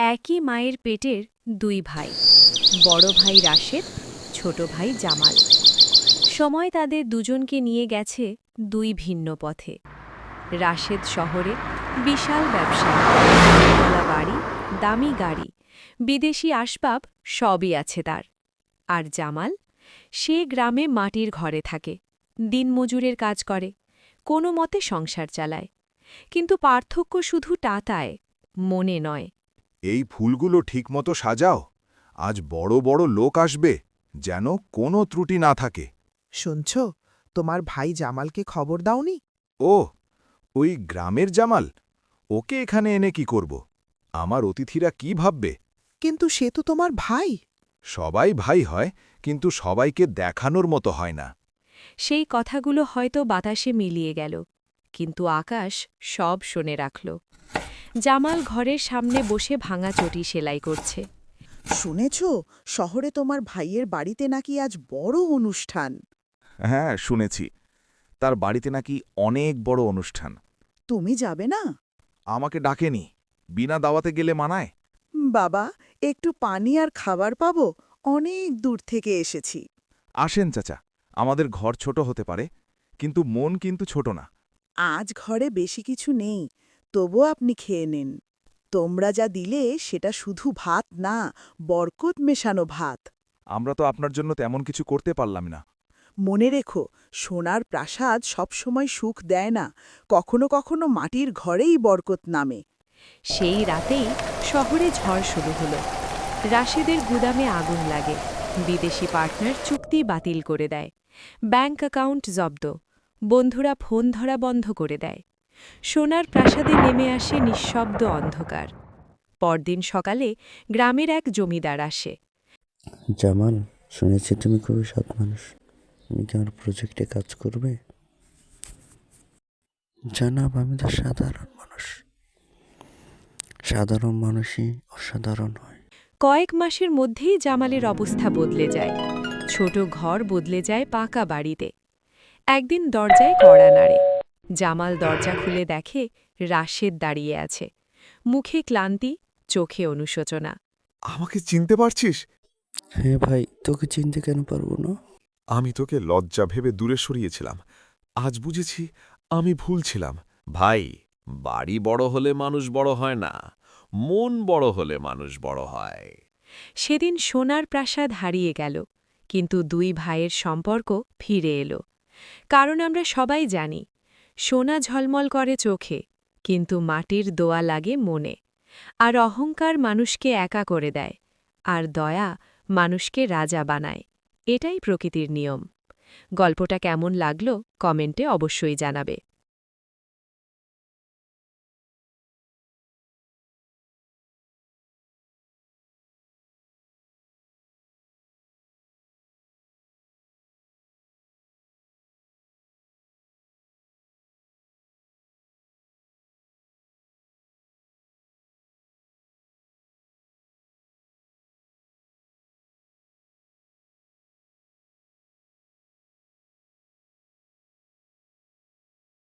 একই মায়ের পেটের দুই ভাই, বড় ভাই রাশেদ, ছোট ভাই জামাল। সময় তাদের দুজনকে নিয়ে গেছে দুই ভিন্ন পথে। রাশেদ শহরে বিশাল ব্যবসা, দোতলা বাড়ি, দামি গাড়ি, বিদেশি আসবাব সবই আছে তার। আর জামাল, সে গ্রামে মাটির ঘরে থাকে, দিনমজুরের কাজ করে, কোনো মতে সংসার চালায়। কিন্তু পার্থক্য শুধু টাকায়, মনে নয়। এই ফুলগুলো ঠিকমতো সাজাও, আজ বড় বড় লোক আসবে, যেন কোনো ত্রুটি না থাকে। শুনছ, তোমার ভাই জামালকে খবর দাওনি? ও, ওই গ্রামের জামাল, ওকে এখানে এনে কি করব? আমার অতিথিরা কি ভাববে? কিন্তু সে তো তোমার ভাই। সবাই ভাই হয়, কিন্তু সবাইকে দেখানোর মতো হয় না। সেই কথাগুলো হয়তো বাতাসে মিলিয়ে গেল, কিন্তু আকাশ সব শুনে রাখল। জামাল ঘরের সামনে বসে ভাঙা চটি সেলাই করছে। শুনেছ, শহরে তোমার ভাইয়ের বাড়িতে নাকি আজ বড় অনুষ্ঠান। হ্যাঁ, শুনেছি। তার বাড়িতে নাকি অনেক বড় অনুষ্ঠান। তুমি যাবে না? আমাকে ডাকেনি, বিনা দাওয়াতে গেলে মানায়? বাবা, একটু পানি আর খাবার পাবো? অনেক দূর থেকে এসেছি। আসেন চাচা, আমাদের ঘর ছোট হতে পারে, কিন্তু মন কিন্তু ছোট না। আজ ঘরে বেশি কিছু নেই, তবুও আপনি খেয়ে নিন। তোমরা যা দিলে সেটা শুধু ভাত না, বরকত মেশানো ভাত। আমরা তো আপনার জন্য তেমন কিছু করতে পারলাম না। মনে রেখো, সোনার প্রাসাদ সবসময় সুখ দেয় না, কখনো কখনো মাটির ঘরেই বরকত নামে। সেই রাতেই শহরে ঝড় শুরু হলো। রাশেদের গুদামে আগুন লাগে, বিদেশি পার্টনার চুক্তি বাতিল করে দেয়, ব্যাংক অ্যাকাউন্ট জব্দ, বন্ধুরা ফোন ধরা বন্ধ করে দেয়। সোনার প্রাসাদে নেমে আসে নিঃশব্দ অন্ধকার। পরদিন সকালে গ্রামের এক জমিদার আসে। জামাল, শুনেছি তুমি খুবই সৎ মানুষ। তুমি কি আমার প্রজেক্টে কাজ করবে? জানাব, আমি তো সাধারণ মানুষ। সাধারণ মানুষই অসাধারণ হয়। কয়েক মাসের মধ্যেই জামালের অবস্থা বদলে যায়। ছোট ঘর বদলে যায় পাকা বাড়িতে। একদিন দরজায় কড়া নাড়ে। জামাল দরজা খুলে দেখে রাশেদ দাঁড়িয়ে আছে, মুখে ক্লান্তি, চোখে অনুশোচনা। আমাকে চিনতে পারছিস? হ্যাঁ ভাই, তোকে চিনতে কেন পারবো না? আমি তোকে লজ্জা ভেবে দূরে সরিয়েছিলাম। আজ বুঝেছি আমি ভুল ছিলাম। ভাই, বাড়ি বড় হলে মানুষ বড় হয় না, মন বড় হলে মানুষ বড় হয়। সেদিন সোনার প্রাসাদ হারিয়ে গেল, কিন্তু দুই ভাইয়ের সম্পর্ক ফিরে এলো। কারণ আমরা সবাই জানি, সোনা ঝলমল করে চোখে, কিন্তু মাটির দোয়া লাগে মনে। আর অহংকার মানুষকে একা করে দেয়, আর দয়া মানুষকে রাজা বানায়। এটাই প্রকৃতির নিয়ম। গল্পটা কেমন লাগলো কমেন্টে অবশ্যই জানাবে।